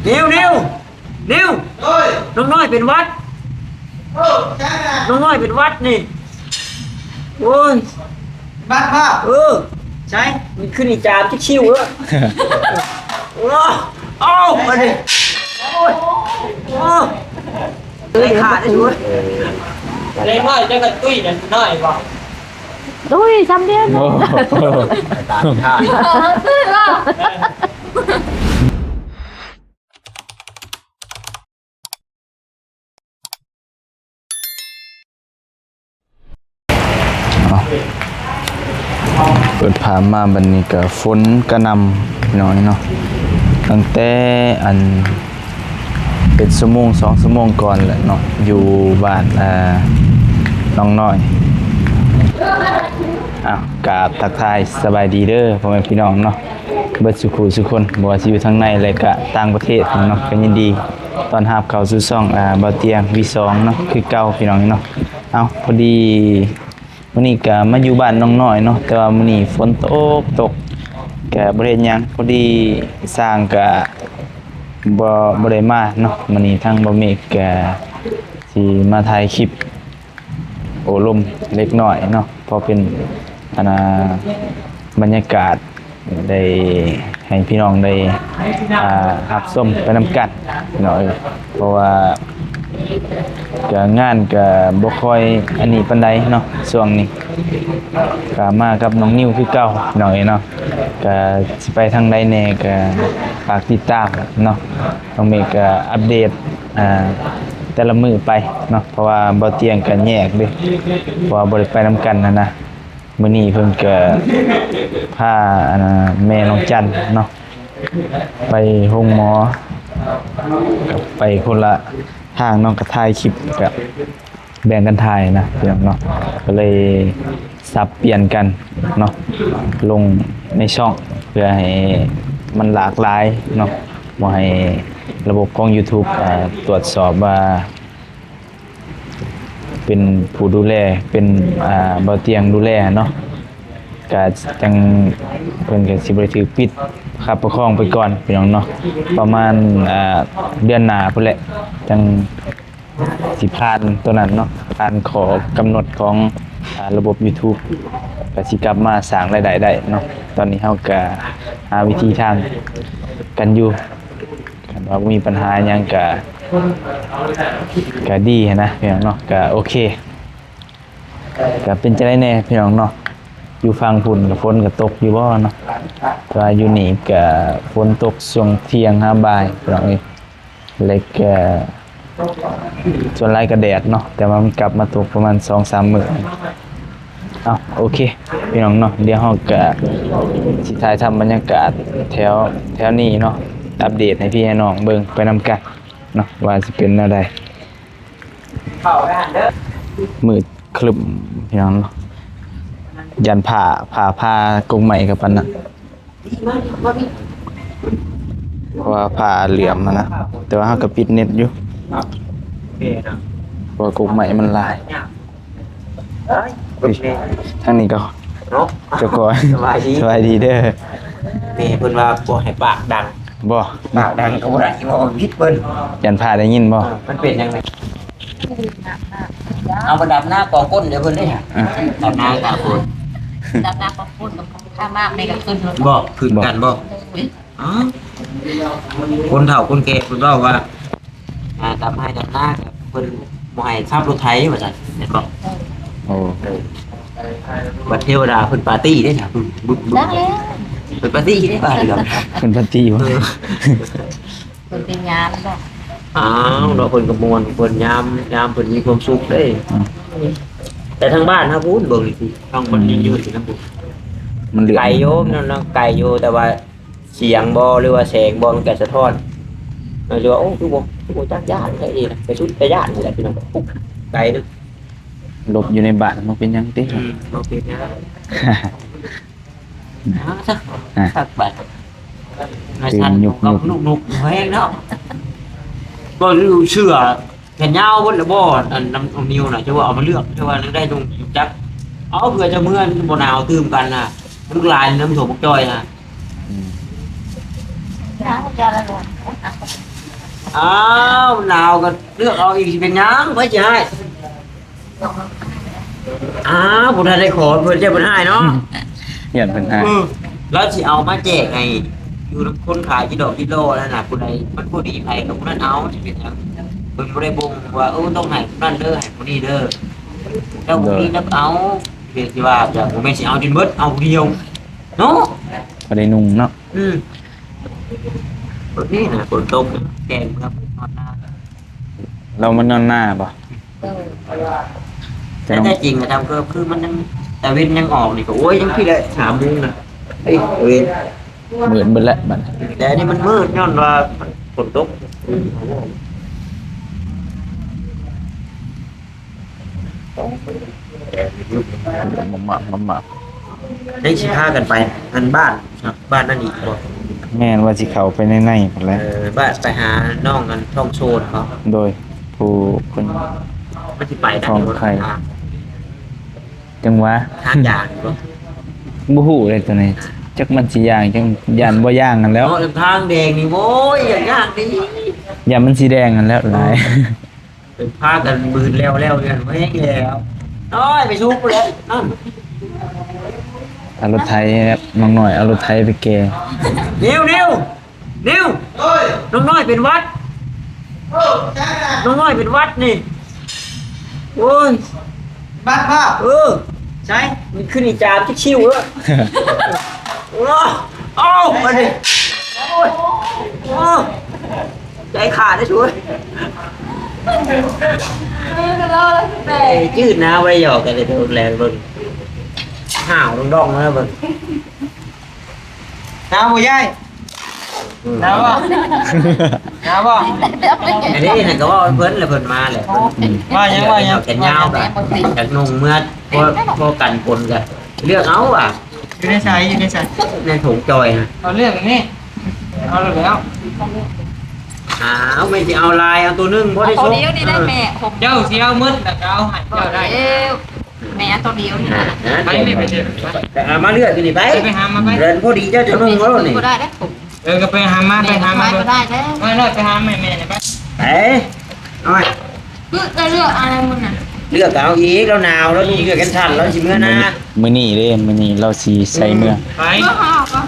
นิวน้องน้อยเป็นวัดน้องน้อยเป็นวัดนี่โอ้ยบ้านพ่อใช่มันขึ้นอีจามที่ชิวแล้วโอ้เอ้ามาดิโอ้ยเลยขาดได้ด้วยเลยน้อยจะกระตุ้ยนั่นน้อยบ่ตุ้ยซ้ำเดียวโอ้ตาท่าตุ้ยว่าเปิดผามาบัดนี้ก็ฝนกระหน่ำน้อยเนาะตั้งแต่อันเป็นชั่วโมง2ชั่วโมงก่อนแหละเนาะอยู่บ้านน้องน้อยกราบทักทายสบายดีเด้อพ่อแม่พี่น้องเนาะเบิดสุขุสุคนบ่ว่าสิอยู่ทางในและก็ต่างประเทศเนาะก็ยินดีต้อนรับเข้าสู่ช่องบ่าวเตียง V2 เนาะคือเก่าพี่น้องเนาะพอดีมื้อนี้ก็มาอยู่บ้านน้องน้อยเนาะแต่ว่ามื้อนี้ฝนตกก็บ่ได้เฮ็ดหยังพอดีสร้างก็บ่ได้มาเนาะมื้อนี้ทางบ่เมฆก็สิมาถ่ายคลิปโอ้ลมเล็กน้อยเนาะพอเป็นบรรยากาศได้ให้พี่น้องได้รับชมไปนำกันเนาะเพราะว่าก็งานก็บ่ค่อยอันนี้ปานใดเนาะช่วงนี้ก็มากับน้องนิวคือเก่าหน่อยเนาะก็สิไปทางใดแน่ก็ฝากติดตามเนาะน้องเมฆก็อัปเดตแต่ละมื้อไปเนาะเพราะว่าบ่เตียงกันแยกเด้เพราะว่าบ่ได้ไปนำกันนะมื้อนี้เพิ่นก็พาแม่น้องจันเนาะไปโรงหมอไปคนละทางน้องก็ถ่ายคลิปก็แบ่งกันถ่ายนะพี่น้องเนาะก็เลยสับเปลี่ยนกันเนาะลงในช่องเพื่อให้มันหลากหลายเนาะบ่ให้ระบบของ YouTube ตรวจสอบว่าเป็นผู้ดูแลเป็นบ่าวเตียงดูแลเนาะก็จังเพิ่นก็สิบ่ได้ถูกปิดครับประคองไปก่อนพี่น้องเนาะประมาณเดือนหน้าพุ่นแหละจังสิผ่านตัวนั้นเนาะผ่านขอกำหนดของระบบ YouTube ก็สิกลับมาสร้างรายได้ได้เนาะตอนนี้เฮาก็หาวิธีทางกันอยู่กันว่ามีปัญหาหยังก็ดีนะพี่น้องเนาะก็โอเคก็เป็นจังได๋แน่พี่น้องเนาะอยู่ฝั่งพุ่นก็ฝนก็ตกอยู่บ่เนาะแต่ว่าอยู่นี่ก็ฝนตกช่วงเที่ยงหาบ่ายพี่น้องเอ้ยแล้วก็ส่วนหลายก็แดดเนาะแต่ว่ามันกลับมาตกประมาณ 2-3 มื้อโอเคพี่น้องเนาะเดี๋ยวเฮาก็สิถ่ายทำบรรยากาศแถวนี้เนาะอัปเดตให้พี่ให้น้องเบิ่งไปนำกันเนาะว่าสิเป็นแนวใดมืดครึ้มพี่น้องเนาะยันผ้ากงใหม่กับปันน่ะเพราะว่าผ้าเหลี่ยมนะแต่ว่าเฮาก็ปิดเน็ตอยู่เพราะว่ากงใหม่มันลายทางนี้ก็เจ้าก่อนสบายดีเด้อเพิ่นว่าบ่ให้ปากดังบ่ปากดังก็บ่ได้บ่ผิดเพิ่นยันผ้าได้ยินบ่มันเป็นยังไงเอาประดับหน้ากอก้นเดี๋ยวเพิ่นได้ดับหน้ากอก้นดับน้ำก็พูดกับข้ามากในกับขึ้นรถบ่ขึ้นกันบ่อ๋อคนเฒ่าคนแก่เพิ่นเว้าว่าทำให้ดับหน้ากับเพิ่นบ่ให้ขับรถไถว่าซั่นเห็นบ่โอ้บัดเทวดาเพิ่นปาร์ตี้เด้น่ะบึ้ดังแล้วเพิ่นปาร์ตี้ได้ป่ะเดี๋ยวเพิ่นปาร์ตี้บ่เพิ่นเป็นงานบ่เนาะเพิ่นก็ม่วนเพิ่นยามเพิ่นมีความสุขเด้แต่ทางบ้านครับพูดเบิ่งนี่ทางคนยิงอยู่สิครับมันเหลือไก่โยมนั่นเนาะไก่โยแต่ว่าเสียงบ่หรือว่าแสงบ่มันก็สะท้อนหรือว่าโอ้คือบ่จักญาติได้ดีนะไปสุดไปญาตินี่แหละพี่น้องปุ๊บไก่นึงหลบอยู่ในบ้านมันเป็นหยังติบ่เป็นนะสักบาทนายชันกับลูกๆแห้งเนาะบ่รู้เชื่อแขนยาวเบิดแล้วบ่อันน้ำนิ้วน่ะจะว่าเอามาเลือกจะว่าได้ตรงจักเอาเผื่อจะเมื่อนบ่หนาวตื่มกันน่ะลูกลายน้ำโถบกจ้อยน่ะ อ้าวหนาวก็เลือกเอาอีกสิเป็นหยังไว้จะให้อ้าวบุญได้ขอเพื่อนเจ้าบุญให้เนาะ หยันเพิ่นให้ แล้วสิเอามาแจกให้อยู่คนขายกิโลกิโลนั่นน่ะผู้ใดมันผู้ดีไผกับผู้นั้นเอาสิเป็นหยังเพิ่นบ่ได้บ่งว่าต้องให้ผู้นั้นเด้อให้ผู้นี้เด้อแล้วผู้นี้นับเอาเรียกว่าจะบ่แม่นสิเอาดินเบิดเอาผู้เดียวเนาะ บ่ได้นุ่งเนาะ แบบนี้นะฝนตกแกงครับนอนหน้า เรามันนอนหน้าบ่ แต่แท้จริงอะทำก็คือมันยังแต่เว้นยังออกนี่ก็โอ้ยยังพี่เลย3 โมงนะเฮ้ยเว้น เหมือนเบิดแล้วบัด แต่อันนี่มันมืดย้อนว่าฝนตก มา ได้สิพากันไปอันบ้านครับบ้านนั่นอีกบ่ แม่นว่าสิเข้าไปในพุ่นแหล้ว บ้านไปหาน้องกันท่องโซนเขา โดยผู้เพิ่น มันสิไปนะ ท้องไข่ จังหวะ ทางยางบ่ บ่ฮู้เลยตัวนี้จักมันสิย่างจังย่านบ่ย่างกันแล้ว เนาะทางแดงนี่โอ้ยอย่างยากดิ ย่านมันสีแดงกันแล้วหลาย เป็นพากันบืนแล้วเนี่ยไม่ให้แล้วน้อยไปชุบเลยนั่น เอารถไถครับน้องหน่อยเอารถไถไปแก นิ้วน้องน้อยเป็นวัดน้องน้อยเป็นวัดนี่โอ้ย บ้านพ่อ ใช่มันขึ้นอีจามที่ชิวเลยโอ้มาดิโอ้ใจขาดได้ช่วยจืดนะไว้หยอกกันเลยโดนแรงโดนห่าวดองๆนะเบิ่ง น้ำบ่ยายน้ำบ่น้ำบ่ อันนี้เห็นก็ว่าเพิ่นเลยเพิ่นมาเลย ว่ายัง แขนยาวแบบจากนุ่งเมื่อพอกันปนกันเลือกเอาอ่ะ อยู่ในสายในถุงจอยนะ เอาเรื่องนี้เอาแล้ว เอาไม่จะเอาลายเอาตัวนึงเพราะได้ ตัว ชก เดียวนี่ได้แม่ผม เจ้าสิเอามืดแล้วก็เอาให้เจ้าได้ แม่ตัวเดียวนี่ ไปนี่ไปเถอะ แต่เอามาเลือกกันนี่ไป ไปหามาไป เดินพอดีเจ้าจะนุ่งแล้วนี่ ก็ได้แล้วผม ก็ไปหามาไปหามา ก็ได้แล้ว ไม่รอดไปหาแม่เนี่ยไป ไปน้อย เลือกอะไรมึงน่ะ เลือกเอาอีกแล้วหนาวแล้วนี่เลือกกันทันแล้วสิเมื่อนะ มื้อนี้เด้มื้อนี้เราสิใส่เมื่อ ไป ก็หอบก็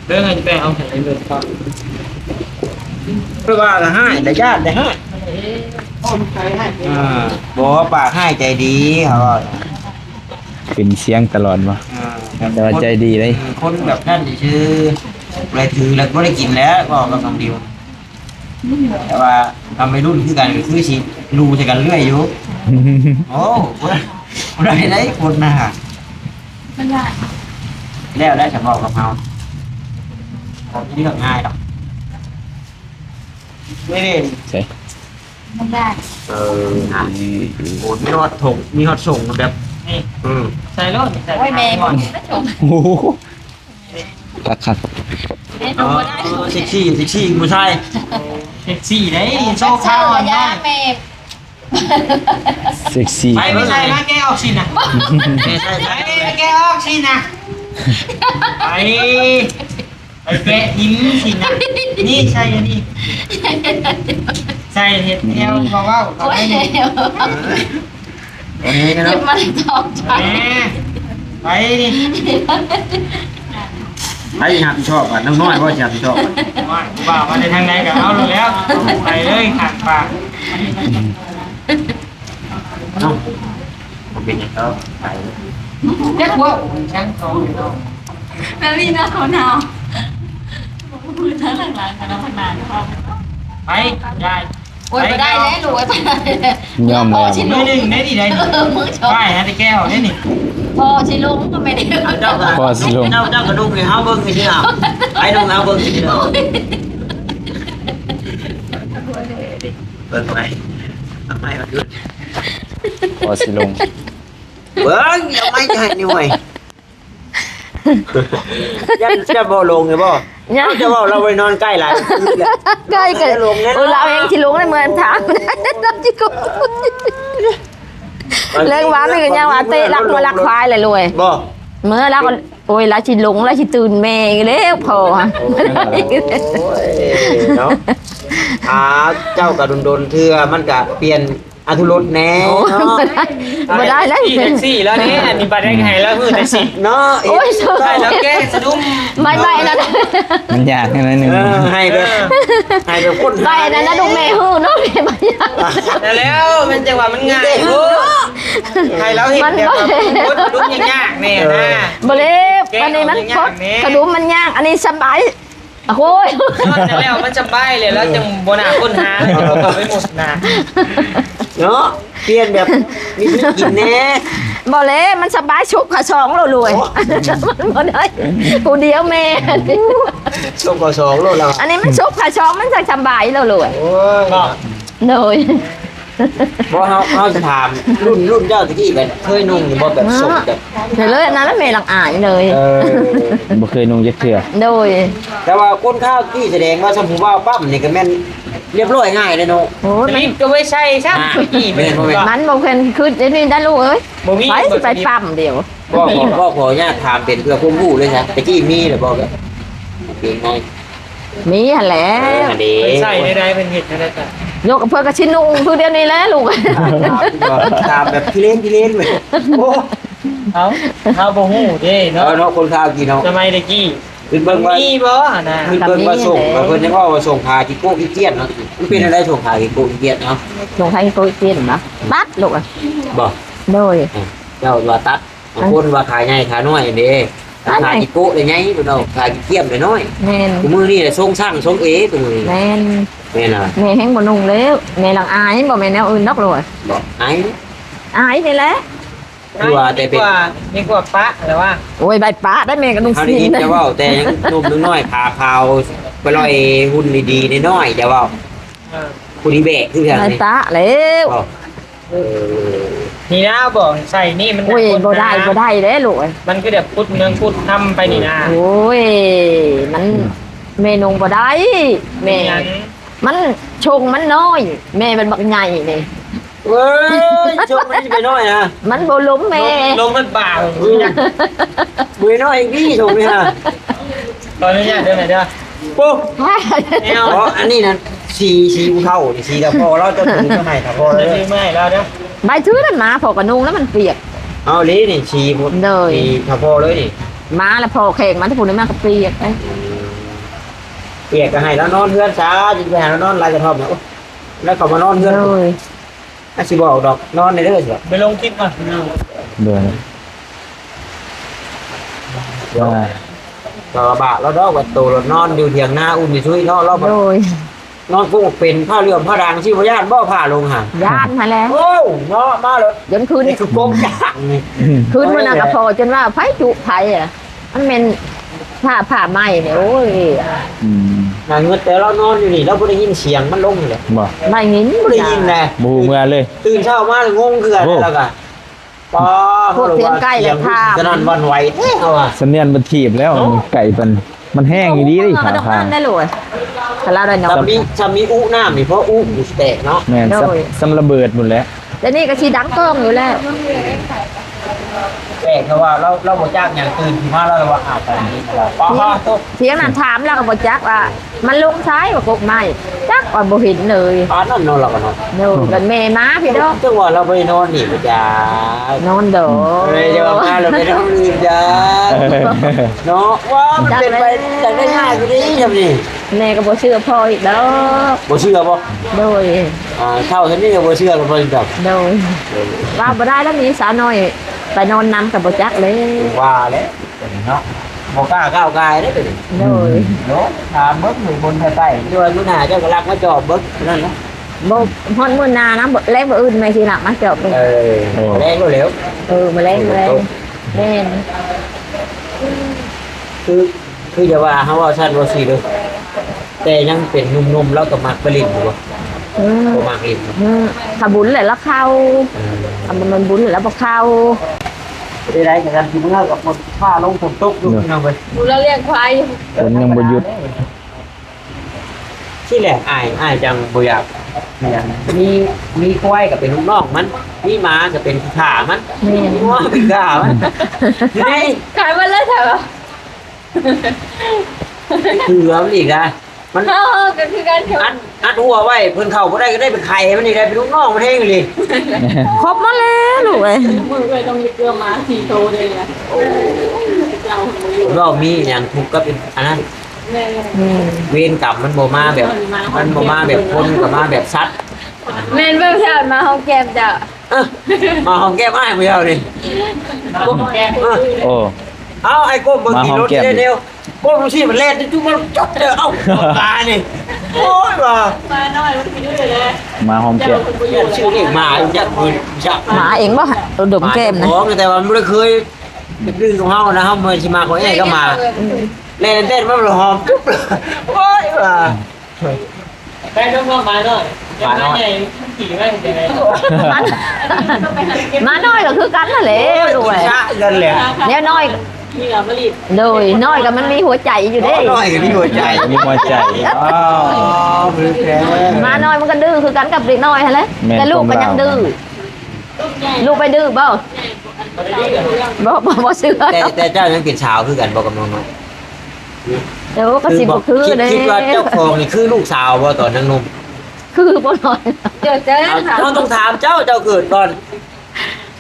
เรื่องอะไรไปเอาให้เลยครับ เพราะว่าก็ให้แต่ญาติได้ให้ พ่อมันใครให้ บอกว่าปากให้ใจดีเขาว่า เป็นเสียงตลอดบ่แต่ว่าใจดีเลย คนแบบนั้นชื่ออะไรถือแล้วก็ได้กินแล้วก็กำลังดีแต่ว่าทำไปรุ่นคือกันคือสิรูจะกันเรื่อยอยู่โอ้คนได้คนนะฮะ ไม่ได้ แล้วได้ฉันบอกกับเขาผมเลือกง่ายหรอกไม่ได้ ใช่ ไม่ได้ โอ้มีฮอตถงมีฮอตส่งแบบ นี่ ม ใส่รถใส่ โอ้ยแม่บอกไม่ชม โอ้โหคัก แม่ดูได้ เซ็กซี่ผู้ชาย เซ็กซี่ได้โช โช ว์ ว์ ข้า ข้าว ว อ่อน ยา ได้ แม่ เซ็กซี่ ไปไม่ใช่นะแกออกสินะ ไม่ใช่ ไปแกออกสินะไปแกะยิ้มสินะนี่ใช่อันนี้ใส่เห็ดแอลเขาว่า โอ้ย ไป เดี๋ยว อันนี้นะ หยิบมาตอบใจ แม่ไปดิ ใครอยากชอบอ่ะน้องน้อยก็อยากชอบ ว่ามาในทางไหนก็เอาแล้วไปเลยขาดปาก น้องผมเป็นอย่างเขาไป เรียกว่าช่างสอง แม่พี่นะเขาหนาวมือทั้งหลังๆกันแล้วพนานครับ ไปยาย โอ้ยไปได้แล้วรวยไปได้ ยอมแล้ว มือหนึ่งได้ดีได้ดี มือชม ไปฮะตะแก้วได้นี่ พอชิลุงก็ไม่ได้ เจ้าก็ดุ้งเลยเฮาเบิ้งเลยที่nàoไอ้ดุ้งเฮาเบิ้งที่nàoเบิ้งไปทำไมมาดู พอสิลง เบิ้งทำไมจะให้หน่วยยันจะบ่ลงเลยบ่จะบ่เราไปนอนใกล้หลาน ใกล้กันโอ้เราเองที่ลงในเมืองทางเราจิกุเรื่องหวานนี่ก็ยังว่าเตะรักมารักควายเลยรวย บ่ เมื่อรักโอ้ยรักชิลงรักชิตื่นแม่แล้วพอ โอ้ยเนาะ เจ้าก็โดนๆเทื่อมันก็เปลี่ยนอรรถรสแน่ โอ้ เนาะ บ่ได้แล้ว แท็กซี่แล้วนี่อันนี้บัตรแดงไห้แล้วคือแต่สิ เนาะ โอ้ย ใช่แล้วแกสะดุ้ง ไม่นะ มันยากแค่นั้นหนึง ให้แบบคน ไปนะนะดูแม่ฮู้เนาะแม่บ่อยาก แต่แล้วมันจังหวะมันง่ายโอ้ใครแล้วเห็นเดี๋ยวมันดุ้งยากๆแน่นะ บ่เล็บอันนี้มันพดกระดุมมันยากอันนี้สบายโอ้ย แต่แล้วมันจะใบเลยแล้วจังโบนาค้นหาไม่หมดนะ เนาะเปลี่ยนแบบมีที่กินแน่ บ่เล็บมันสบายชุบขาสองเรารวยมันบ่ได้ผู้เดียวแม่ ส่งกสองโลดเรา อันนี้มันชุบขาสองมันจะสบายเรารวย โอ้ย เลย บ่เฮาจะถามรุ่นเจ้าตะกี้กันเคยนุ่งอยู่บ่แบบส่งแบบ เดี๋ยวเลยอันนั้นแล้วแม่หลังอายเลย บ่เคยนุ่งจักเทื่อ โดย แต่ว่าก้นข้าวที่แสดงว่าสมมุติว่าปั๊มนี่ก็แม่นเรียบร้อยง่ายเลยเนาะ โอ้ย รีบก็ไม่ใช่ใช่กี่เป็น มันบ่เพิ่นคือเดี๋ยวนี้ได้ลูกเอ้ย บ่มี ไปสิไปปั๊มเดี๋ยว ก็ขออนุญาตถามเป็นเพื่อความรู้เลยนะตะกี้มีหรือบ่แบบเป็นไง มีหั่นแหละ อันนี้ ไม่ใช่ได้เป็นเห็ดอะไรแต่ ยกกับเพื่อนกับชิ้นนุ่งคือเดี๋ยวนี้แหละลูก ถามแบบพี่เล่นเลยโอ้ เขาบ่ฮู้เด้เนาะ เนาะคนข้าวกี่เนาะ สมัยตะกี้ คือเบิ่งว่า มีบ่นะ คือเบิ่งว่าส่งเพิ่นยังว่าส่งพากี่โก้กี่เกียนเนาะมันเป็นอะไรส่งพากี่โก้กี่เกียนเนาะ ลงไทยโกยเตียนนะตัดลูกอ่ะ บ่ โดย เจ้าว่าตัดบางคนว่าขายใหญ่ขายน้อยเด้ขายกี่โก้ได้ใหญ่เพิ่นเอาขายกี่เกียมได้น้อย แม่น กูมือนี่แหละส่งช่างส่งเอตัวมือ แม่น แม่น่ะ แม่แห้งบ่นุ่งแล้วแม่หลังอายบ่แม่แนวอื่นนอกเลย บ่ไอ้ อายนี่แหละ ดีกว่าปะแต่ว่า โอ้ยใบปะได้แม่ก็นุ่ง เขาได้ สี ยิน นะ จะว่าแต่ยังหนุ่มน้อยขาขาวไปลอยหุ่นดีๆน้อยๆจะว่าผู้ดีแบกคืออย่าง ใบ นี้ ปะแล้ว นี่นะบอกใส่นี่มัน โอ้ยบ่ได้เด้ลูก มันก็แบบพุดเมืองพุดทำไปนี่นะ โอ้ยมันแม่นุ่งบ่ได้แม่มันชงมันน้อย แม่มันบักใหญ่นี่ เว้ยชมมันไปน้อยนะ มันบ่ล้มแม่ ลงมันบ่าว มือน้อยพี่ชมนี่ฮะ ตอนนี้เดี๋ยวไหนเด้อ ปุ๊บอ๋ออันนี้นะสีผู้เท่าสีตะพอเราจะถึงจะให้ตะพอ จะ เลย ซื้อไม่แล้วเด้อ ใบถือนั่นมาพอกระนุ่งแล้วมันเปียก เอาลีนี่สีพุสีตะพอเลยนี่ มาแล้วพอแข่งมันถ้าพูดนี่มันก็เปียกไป เปียกก็ให้แล้วนอนเพื่อนซาจะไปหาแล้วนอนลายกระท่อมเนี่ยแล้วเขามานอนเพื่อน เลย น่าสิบอกดอกนอนในเรื่องสิ ไปลงคลิปก่อน เด้อว่า ก็บะเราดอกวัดโตเรานอนอยู่เถียงหน้าอุ่นอยู่ช่วยนอนเรา โดย นอนกุ้งเป็นผ้าเลื่อมผ้าดังชื่อพญานบ่ผ้าลงห่าง ย่านมาแล้ว โอ้เนาะมาเลย จนคืน นี่คือกงจางนี่ คืนมันน่ะก็พอจนว่าไผจุไผอ่ะมันเป็นผ้าไหม้เนี่ยโอ้ย อืม นางเงินแต่เรานอนอยู่นี่เราบ่ได้ยินเสียงมันลงเลย บ่ ไม่งิน บ่ได้ยินแน่ บ่ฮู้เมื่อเลย ตื่นเช้ามาเลยงงคืออะไรแล้วก็ปอสนั่นวันไหวเอาอ่ะ สำเนียนบันทีบแล้วไก่มันแห้งอยู่ดีเลย ขา ขา ดอก พา มันได้เลยถ้าเราได้เนาะ ถ้ามีอุน้ำนี่เพราะอุอยู่แตกเนาะ แม่นสำระเบิดหมดแล้ว แล้วนี่ก็ชีดังก้องอยู่แล้ว แตกเพราะว่าเราบ่จ้างอย่างตื่นขึ้นมาแล้วว่าอาบไปนี่ปอตก เสียงนั้นถามแล้วก็บ่จักว่า มันลงซ้ายว่ากกไม้จักว่าบ่เห็นเลย ปานนั้นนอนเราก็นอน โน่กันแม่มาพี่ดอก จังหวะเราไปนอนนี่บ่จ้าน อนเด้อ เลยจะมาเราไปนอนนี่จ้าเนาะว่ามันเป็นไปจากได้ง่ายกว่านี้ทำนี่ แม่ก็บ่เชื่อพ่ออีกดอก บ่เชื่อบ่ โดย เท่าฉันนี่ก็บ่เชื่อกันบ่จัก โดยว่าบ่ได้แล้วมีสาวน้อยไปนอนนำกับบ่จักเลย ว่าแล้วเนาะบ่กล้าก้าวกายได้เป็น โดย เนาะถามเบิกหรือบนใต้ๆด้วยมื้อหน้าเจ้าก็รักมาจอบเบิกนั่นนะ บ่ฮอดมื้อหน้านะบ่แลงบ่อื่นแม่สิหลักมาจอบไป แรงก็เหลว มาแลงแม่น คือจะว่าเฮาว่าซั่นว่าซี่เด้อแต่ยังเป็นหนุ่มๆแล้วก็มักไปลิ้นอยู่บ่ อืม บ่มักลิ้น ถ้าบุญแหละแล้วเข้าถ้ามันบุญแล้วบ่เข้า ได้กันที่เมื่อกับคนผ้าลงฝนตกอยู่พี่น้องเว้ย ดูแล้วเรียกควาย ฝนยังบ่หยุด ที่แหลกอายจังบ่อยากมีควายก็เป็นลูกน้องมันมีหมาก็เป็นขามัน แม่น มีวัวเป็นขามันนี่ ขายมาแล้วเถอะ คือเอาอีกนะ มัน ก็คือการ อัดหัวไว้เพิ่นเข้าบ่ได้ก็ได้เป็นไข่มันนี่ได้เป็นลูกน้องมันเองเลย ครบมาแล้วลูกเอ้ย มือเลยต้องมีเกลือมา4โตเลยนะเจ้า เรามีอย่างถูกก็เป็นอันนั้น แม่ เวรกรรมมันบ่มาแบบ มันบ่มาแบบคนก็มาแบบสัตว์ แม่นเบิ่งแถวมาเฮาแก้มจ้ะ เอ้อมาหอมแก้มอ้ายมื้อเดียวนี่ แก โอ้ เอาไอ้ก้มเบิ่งกี่รถ มาหอมแก้ม เร็วๆก้มดูสิมันเล่นจุ๊บมันจบเด้อเอ้าตายนี่โอ้ยว่า มาหน่อยมันกินด้วยเลย มาหอมแก้ม เรียกชื่อนี่มาจักเพิ่นจัก หมาเองบ่ดมแก้มนะ ของแต่ว่ามันบ่ได้เคยดื้อของเฮานะเฮามันสิมาของเอ้ก็มา เล่นเต้นมันหอมจุ๊บเลยโอ้ยว่า ไปต้องเข้ามาหน่อยมาใหญ่ขี่ไม่ได้เลย มาน้อยก็คือกันนั่นแหละลูก โอ้ย เอ้ย ชะกันเลย เนี่ยน้อย นี่อ่ะมะลิ โดยน้อยก็มันมีหัวใจอยู่เด้ น้อยกับนี่หัวใจ มีหัวใจ อ๋อมือแก มาน้อยมันก็ดื้อคือกันกับเด็กน้อยหั่นแหละแต่ลูกก็ยังดื้อลูกไปดื้อบ่บ่เชื่อ แต่เจ้ายังเป็นชาวคือกันบอกกับน้อง เดี๋ยวก็สิบ่คือเด้ คิดว่าเจ้าของนี่คือลูกสาวบ่ตอนนั้นนุ่ม คือบ่น้อย เดี๋ยวเจ๊ค่ะ เราต้องถามเจ้าเกิดก่อน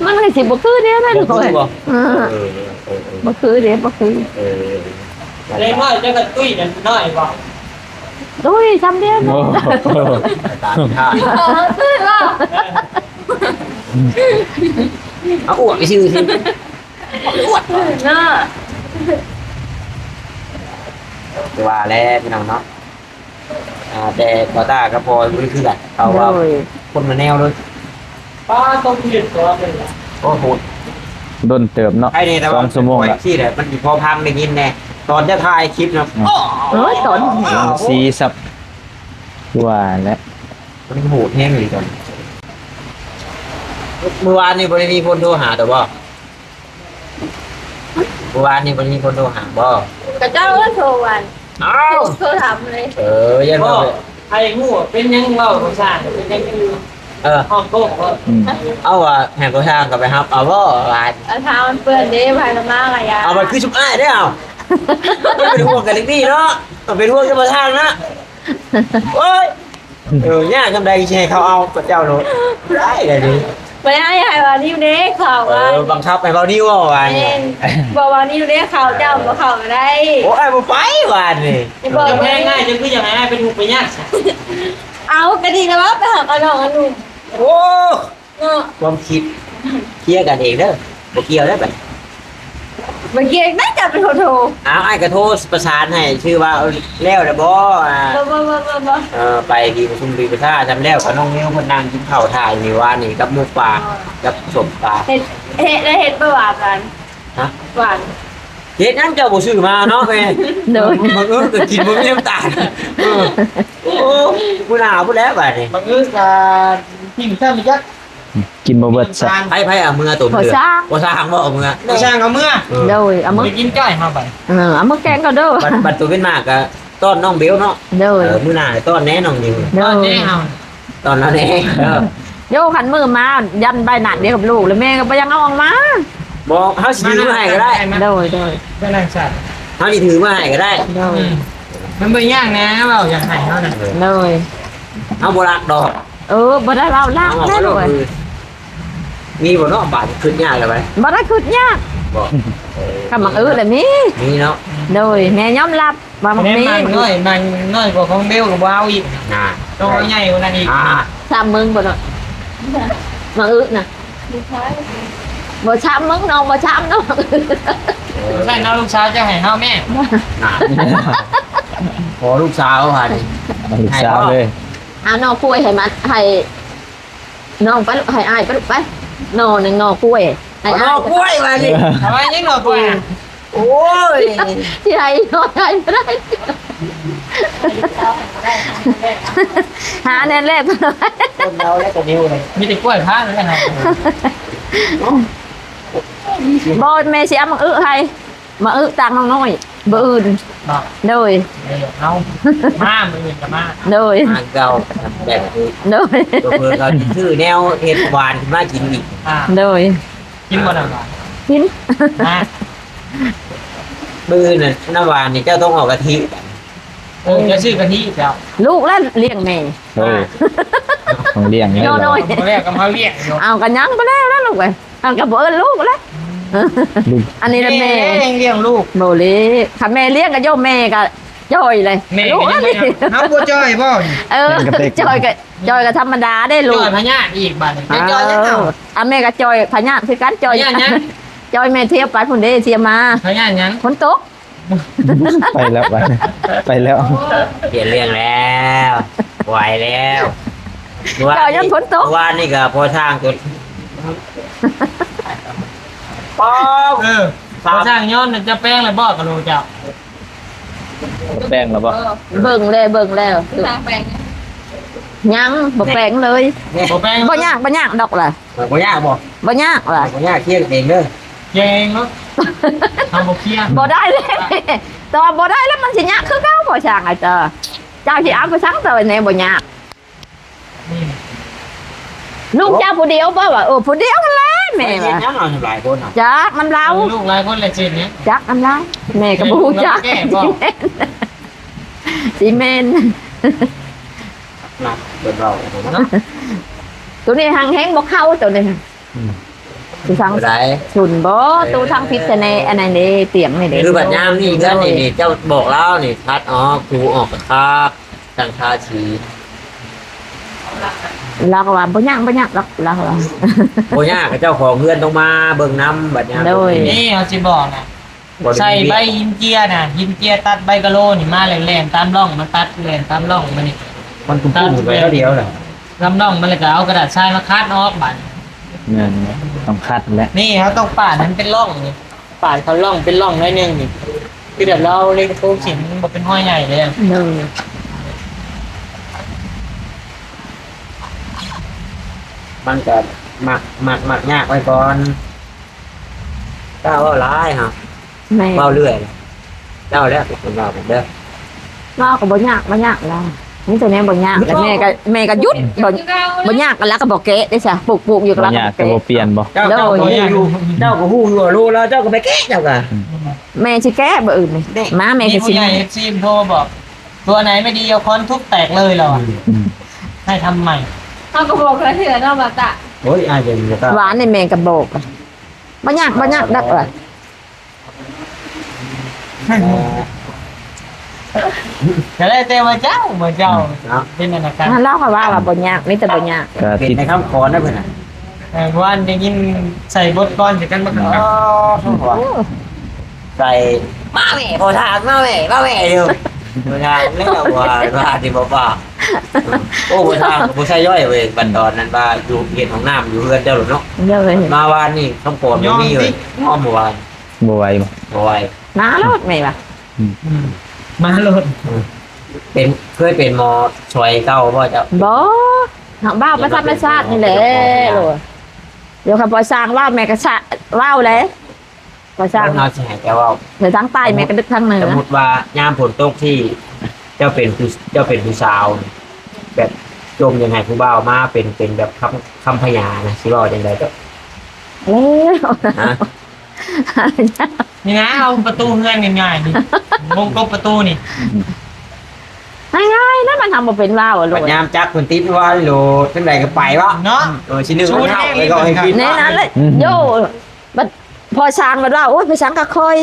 มันก็สิบ่คือเด้แม่ลูก บ่ เอ้ คื ย อบ่ บ่คือเด้บ่คือ เลยน้อยจะกระตุ้ยน้อยบอก โดยซ้ำเดียว โอ้ ตามท่า ตื่นว่า เอาอ้วกไปชื่อสิ เนาะ ว่าแล้วพี่น้องเนาะแต่พอตากับพอบ่ได้คือกันเอาว่า โดย คนมาแนวเลย ป้าต้องหยุดตัวเลย โอ้โห ด้นเติบเนาะ ไอ้นี่แต่ว่า 2ชั่วโมงละ ที่เนี่ยมันพอพังได้ยินแน่ตอนจะถ่ายคลิปนะ เอ้ยตอน สีสับว่าแล้ว มันโหดแห้งเลยตอนเมื่อวานนี่บริมีคนโทรหาแต่ว่าเมื่อวานนี่บริมีคนโทรหาบ่ กับเจ้าก็โทรวัน อ้าว โทรถามเลย ยัน ก็ ว่า ไอ้งูเป็นยังเล่าของชาติเป็นยังคือ ห้องโต๊ะ อืม เอาแห่งตัวช่างกลับไปครับเอาบ่ลาย เอาเท้ามันเปื้อนเด้ภายมากอะยา เอามันคือชุบอ้ายได้เอาไม่เป็นห่วงกันนี่เนาะมันเป็นห่วงจะมาทางนะโอ้ยเนี่ยทำใดใช่เขาเอาพระเจ้าโน้ตได้เลยดิ ไปให้ไอ้วานิ้วเด้ข่าวว่า บังคับให้เขานิ้วเอาไว้ บอกว่านิ้วเด้ข่าวเจ้าบอกข่าวอะไร โอ้ยบ่ไปวานนี่ บอก จะง่ายๆจะคือยังไงเป็นหูไปยาก เอากระดิ่งแล้วว่าไปหากระดองกันหนุ่ม โอ้ เนาะ ความคิดเคลียร์กันเองเด้อบ่เกี่ยวได้ปะ เมื่อกี้น่าจะเป็นโทร อ้าวไอ้กระโทรประสานให้ชื่อว่าแล้วแล้วบ่ บ่ ไปที่ประชุมดีประชาจำแล้วกับน้องนิ้วเพิ่นนั่งกินข้าวถ่ายนี่ว่านี่กับหมูป่ากับสมปลา เห็ดประวัติกัน ฮะ หวาน เฮ็ดนั่นเจ้าบ่ซื้อมาเนาะแม่ โดย มันก็กินบ่มีน้ำตาลโอ้ผู้หนาวผู้แล้วบัดนี้ บางทีจะทีมชาติยักษ์ กินบ่เบิดซะ ไผเอามือตุ่ม พอ เดือด สร้าง บ่สร้างบ่เอามือ ไม่ช่างเอาเมื่อ โดยเอามา ไปกินจ้อยเข้าไป เอามาแกงก็เด้อ บัดตัวเป็นมากก็ต้อนน้องเบลเนาะ โดย มื้อหน้าต้อนแน่น้องนิว โด ตอน ย นี้เอา ต้อนแล้วแน่ โยขันมือมายันใบหนักเดียวกับลูกแล้วแม่ก็ไปยังเอาออกมา บ่เฮาสิถือมาให้ก็ได้ โดยโดย ไม่นั่งสัตว์ เฮาสิถือมาให้ก็ได้ โดย มันไม่ยากนะเปล่าอย่างไรเขาน่ะ โดย เฮาบ่รักดอก บ่ได้เราลาก เอา แน่ มา เล ก็ ย คือมีบ่เนาะบาดขึ้นยากเลยไป บ่ได้คืดยาก บ่ คำมักแบบนี้ มีเนาะ โดยแม่ยอมรับว่ามัน แม่ มี มันน้อยกว่าของเบลกับว้าวอีก น่ะ ตัวใหญ่กว่านั้นอีก ซ้ำมึงบ่เนาะมักอึน่ะบ่ช้ำมึงน้องบ่ช้ำเนาะ ใช่น้องลูกสาวจะให้เฮาแม่ น่ะขอลูกสาวผ่าน ลูกสาวเลย เอาน้องกล้วยให้มันให้น้องไปลูกให้อ้ายไปลูกไปน้องนึงน้องกล้วยให้ เอา อ้าย กล้วยมาดิ ทำไมยังหนอกว่า โอ้ย ที่ให้น้องให้บ่ได้หาแน่แรก คนเราแล้วก็นิ้วเลย มีแต่กล้วยพ้าแล้วกันนะ บ่แม่สิเอามาให้มาตังน้องน้อยบ่อื่น บอก โดย เอามามือจะมา โดย ทางเก่าแบบนี้ โดย ตัวเพื่อนเราชื่อแนวเห็ดหวานขึ้นมากินอีก โดย กินบ่ได้บ่ กิน มา มือน่ะน้ำหวานนี่เจ้าต้องเอากะทิ จะชื่อกะทิเจ้า ลูกแล้วเลี้ยงแม่ โอ้ของเลี้ยงนี่ น้อย ตอนแรกก็มาเรียกอยู่ เอากันยังไปแล้วลูกไปเอากับเอิญลูกแล้ว ลูก อันนี้ละแม่ เลี้ยงลูก โบลีค่ะแม่เลี้ยงกับโยมแม่กับย่อยเลย แม่ ลูก ก็ยั อั ง น ไม่ นี้ เฮาบ่จ้อยบ่ เออจอยกับธรรมดาได้ลู จ้ ก อยพญาอีกบัดนี้จ้อยยังเอา อ่ะแม่กับจอยพญาคือกันจอย พญายัง จอยแม่เทียบไปพุ่นเด้เทียบมา พญายัง ฝนตก ไปแล้วไปแล้ว เปลี่ยนเรื่องแล้วไหวแล้ว จอยยังฝนตก ว่านี่ก็พอทางตัวป๊อป พอสร้างย้อนจะแป้งเลยบ่กะโลเจ้า แป้งแล้วบ่ เบิ่งแล้ว สร้างแปลง ยังบ่แปลงเลย บ่แป้ง บ่ยากดอกล่ะ บ่ยากบ่ บ่ยากล่ะ บ่ยากเที่ยงเองเด้อ แยงเนาะทำบ่เคลียร์ บ่ได้เลยแต่ว่าบ่ได้แล้วมันสิยากคือเก่าบ่ช่างไอ้เจ้าเจ้าสิเอาไปสังเตยแน่บ่ยากลูกเจ้าผู้เดียวบ่ว่าผู้เดียวนั่นแหละแม่ เฮ็ด ว่า หยังเอาหลายคนอ่ะ จักน้ำเล้า ลูกหลายคนเลยจิตเนี่ย จักน้ำเล้าแม่ก็บ่ฮู้จัก แก้บ่ ซีเมนต์ หนักเบิดเราเนาะ ตัวนี้หางแห้งบ่เข้าตัวนี้ตัวทาง บ่ได้ ชุนบ่ตัวทางพิษในอันนั้นนี่เตียงนี่เด้ คือบัดยามนี่ก็นี่เจ้าบอกแล้วนี่คัดออกครูออกกับคาตั้งค่าชี เราก็ว่าบ่ยากหรอกเราก็ว่า บ่ยากเจ้าของเฮือนต้องมาเบิ่งน้ำบัดยาม โดย นี่เขาสิบอกนะใส่ใบหินเจียน่ะหินเจียตัดใบกะโลนี่มาแหลมๆตามร่องมันตัดแหลมตามร่องมันนี่ มันตุ้มๆไปเท่าเดียวน่ะ ลำร่องมันเลยก็เอากระดาษทรายมาคัดออกบัด นั่นต้องคัดแล้ว นี่เขาต้องปาดนั้นเป็นร่องนี่ปาดเขาร่องเป็นร่องน้อยหนึงนี่คือแบบเราเล็กโตสินบ่เป็นห้อยใหญ่เลยอะ เด้อ มันก็หมักยากไว้ก่อนเจ้าว่าร้ายฮะ แม่ เว้าเรื่อยเจ้าแล้วเป็นเราเด้อ เราก็บ่ยากเรานี่ตัวนี้บ่ยากแต่แม่ก็หยุดบ่ยากกันแล้วก็บ่เกะได้ซะปลูกอยู่กับ บ่ เรา อยาก ก็ ก็ เกะ บ่เปลี่ยนบ่ เจ้าก็ฮู้อยู่เจ้าก็ฮู้อยู่ว่ารู้แล้วเจ้าก็ไปแก้เจ้าก็ แม่สิแก้บ่อื่นนี่มาแม่ มี ก็สิ ผู้ใหญ่เอฟซีโทรบอก ตัวไหนไม่ดีเอาค้อนทุบแตกเลยเราอะให้ทำใหม่ เอากระบอกกระเถื่อนเอาแบบตะ โอ้ยอาจจะมีก็ หวานในแม่ก็บอกบ่ยากดักว่า ก็ได้แต่ว่าเจ้าเหมือนเจ้าเป็นอนาคต เราก็ว่าบ่ยากมีแต่บ่ยาก ก็ เป็น ติด ในคำขอนะเพิ่นน่ะ วันได้ยินใส่บทก้อนจากกันมาครับ ใส่มาแม่พอทางมาแม่เดี๋ยวพอทางแล้วว่าที่บ่ว่าโอ้พอทางบ่ใช่ย่อยเว้ยบัดดอนนั้นว่าอยู่เฮ็ดของน้ำอยู่เฮือนเจ้าหรอเนาะ เด้อ มาวานนี่คำขอบ่มีเลยอ้อมเมื่อวาน บ่ไหวบ่ บ่ไหว น้ารถแม่ว่า มาโหลด เป็นเคยเป็นหมอช่วยเก้าบ่เจ้า บ่เฮาบ้าประธรรมชาตินี่แหละโลดเดี๋ยวเขาปล่อยสร้างว่าแม่ก็ว้าวเลยปล่อยสร้าง เฮาสิให้แกว่า เดี๋ยวทางใต้แม่ก็ดึกทางเหนื ส อ มมุติว่ายามฝนตกที่เจ้าเป็นผู้สาว แบบจมยังไงผู้บ่าวมาเป็นแบบคำพยานะสิเว้าจังได๋ก็ แล้ว ฮะ นี่นะเอาประตูเฮือนง่ายๆนี่วงกบประตูนี่ ง่ายๆนะมันทำบ่เป็นว้าวอะโล ปัญ ด ญามจักคนติดว่าโหลจังไดก็ไปวะ เนาะ ชิ้นหนึงมันเท่าเลยก็ให้กิน แน่นั้นเลยโย่บัดพอช้างบัดว่าโอ้ยไปช้างก็คอย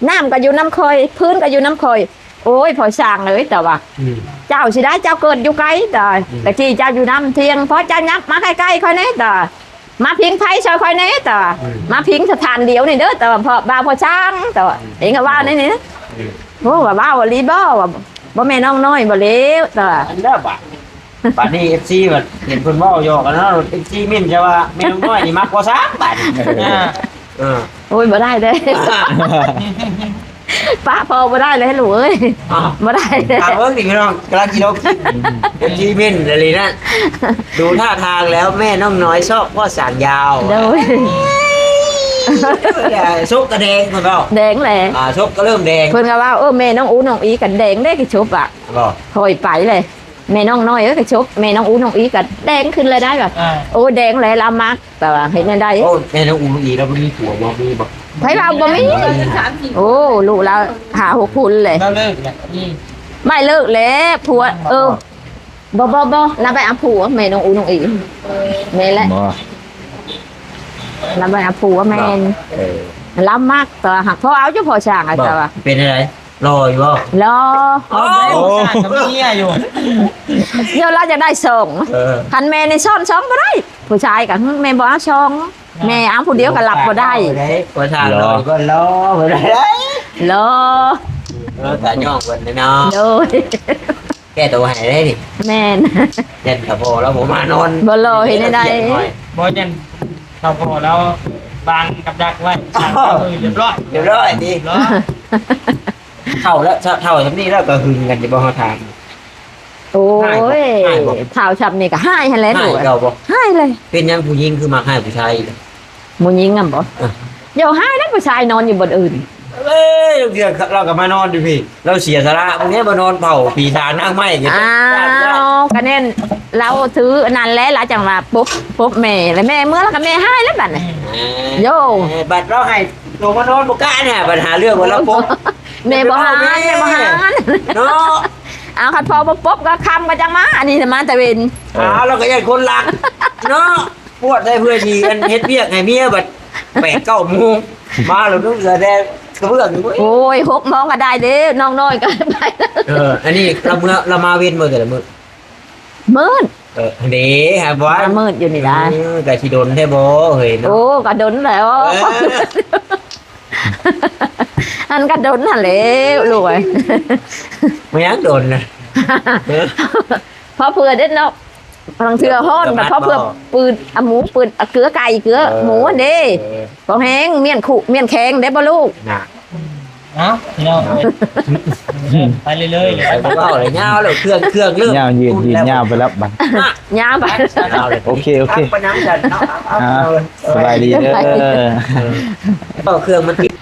น้ำก็อยู่น้ำคอย พื้นก็อยู่น้ำคอย โอ้ยพอช้างเลยแต่ว่า อืม เจ้าสิได้เจ้าเกิดอยู่ไกลแต่ที่เจ้าอยู่น้ำเทียงเพราะเจ้ายับมาใกล้ๆคอยแน่แต่มาพิงไทยซอยคอยแน่แต่มาพิงสถานเดียวนี่เด้อแต่ว่าพอบ่าวพอช้างแต่ว่าเองก็ว่านี่นี่โอ้ว่าบ่าวลีบ่ว่าบ่แม่น้องน้อยบ่เลวแต่ว่า อันเด้อบัดนี้ FC บัดเห็นเพิ่นเว้าหยอกกันเนาะ FC มิ่นจะว่าแม่นน้อยนี่มักกว่าซักบัดเออ โอ้ยบ่ได้เด้ป้าพอบ่ได้เลยลูกเอ้ย อ้าว บ่ได้เด้ ถามเบิ่งดิพี่น้องกำลังกินFC มิ่นอะไรนั่นดูท่าทางแล้วแม่น้องน้อยชอบพ่อสางยาว เด้อ ซุกกระแดงเพิ่นเว้า แดงแหละ ซุกก็เริ่มแดง เพิ่นก็ว่าแม่น้องอูน้องอีกันแดงได้กี่ชุบอ่ะ บ่ คอยไปเลยแม่น้องน้อยกี่ชุบแม่น้องอูน้องอีกันแดงขึ้นเลยได้แบบ อ่า โอ้แดงเลยละมักแต่ว่าเห็นได้ โอ้แม่น้องอูอีแล้วมันมีผัวบ่มีบ่ ไผว่าบ่มี 3 4 โอ้ลูกแล้วหา6คุณเลย แล้วเลิกเนี่ยนี่ ไม่เลิกแล้วผัวบ่แล้วไปเอาผัวแม่น้องอูน้องอีแม่แหละ บ่ แล้วไปเอาผัวแม่นล้ำมากแต่หักพ่อเอาจุพอช่างอ่ะ บอก แต่ว่า เป็นอะไรรออยู่บ่ รอ โอ้กับเมียอยู่ เดี๋ยวเราจะได้ส่ง คันแม่ในซ่อนช่องบ่ได้ผู้ชายกับแม่บ่เอาช่องแม่เอาผู้เดียวก็หลับบ่ได้ ประชาชนก็รอบ่ได้ รอ แต่ย่องคนเนาะ โดย แก้ตัวให้ได้ดิ แม่น เด่นกับโบแล้วผมมานอน บ่รอเห็นได้ บอยันเราพอแล้วบางกับดักไว้ช่างเรียบร้อย เดี๋ยวร้อยดิ ร้อย เท่าแล้วเท่าทั้งนี้แล้วก็หึงกันจะบ่เขาทาง โอ้ยข่าวฉับนี่ก็ให้ให้แล้วห ให้ นู เก่าบ่ ให้เลย เป็นยังผู้หญิงคือมาให้ผู้ชาย หมูยิงอ่ะบ่เดี๋ยวให้แล้วผู้ชายนอนอยู่บนอื่น เอ้ยเดี๋ยวเราก็มานอนดิพี่เราเสียสาระพวกนี้มานอนเผาปีศาจนั่งไม้อย่างเงี้ย อ้าวก็เน่นเราถือนั่นแล้วเราจังว่าปุ๊บแม่แล้วแม่เมื่อแล้วก็แม่ให้แล้วบัดน่ะโย บัดเราให้ตัวมานอนบ่กล้าเนี่ยปัญหาเรื่องว่าเราปุ๊บ แม่บ่หานแม่บ่หาน เนาะ เอาคันพอบ่ปุ๊บก็คำก็จังมาอันนี้มาแต่เวน เราก็ยังคนรักเนาะปวดได้เพื่อทีกันเฮ็ดเวียกให้เมียบัด8-9 โมงมาแล้วต้องเสือแดงกระเบื้องอยู่ โอ้ย6 โมงก็ได้เด้น้องน้อยก็ไปแล้ว อันนี้เรามาเว้นมื้อแต่ละมื้อ มืด เด้ฮะบ่ว่า มืดอยู่นี่ได้ แต่สิโดนแท้บ่เฮ้ยเนาะ โอ้ก็ดนแล้วอันก็ดนหั่นแหล้วลูกเอ้ย ไม่ยังโดนนะ พอเผื่อเด้เนาะพลังเทือฮ้อนแบบพอเผื่อปืนเอาหมูปืนเอาเกลือไก่เกลือหมูอันเด้พอแห้งเมี่ยนขุเมี่ยนแข็งได้บ่ลูก น่ะ เอ้าพี่น้องไปเรื่อยๆ ไปบ่เอาเลยยาวแล้วเครื่องเริ่ม ยาวยืนยาวไปแล้วบัด ยามไป เอาเลย โอเค ไปนั่งกันเอา สบายดีเด้อ เอาเครื่องมันติด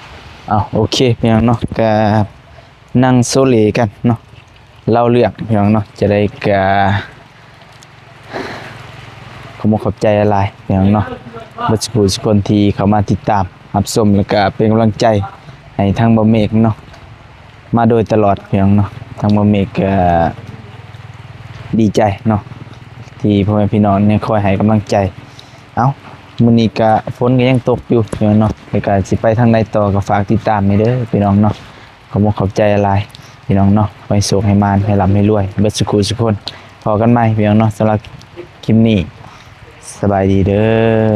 โอเคพี่น้องเนาะก็นั่งโซเลกันเนาะเล่าเรื่องพี่น้องเนาะจะได้กะขอบใจอะไรพี่น้องเนาะบัดผู้ทุกคนที่เข้ามาติดตามรับชมแล้วก็เป็นกำลังใจให้ทางบ่เมฆเนาะมาโดยตลอดพี่น้องเนาะทางบ่เมฆก็ดีใจเนาะที่พ่อแม่พี่น้องเนี่ยคอยให้กำลังใจมื้อนี้ก็ฝนก็ยังตกอยู่พี่น้องเนาะแล้วก็สิไปทางใดต่อก็ฝากติดตามให้เด้อพี่น้องเนาะขอบใจอะไรพี่น้องเนาะไว้โชคให้มานให้ร่ำให้รวยเบิดสุขทุกคนพอกันใหม่พี่น้องเนาะสำหรับคลิปนี้สบายดีเด้อ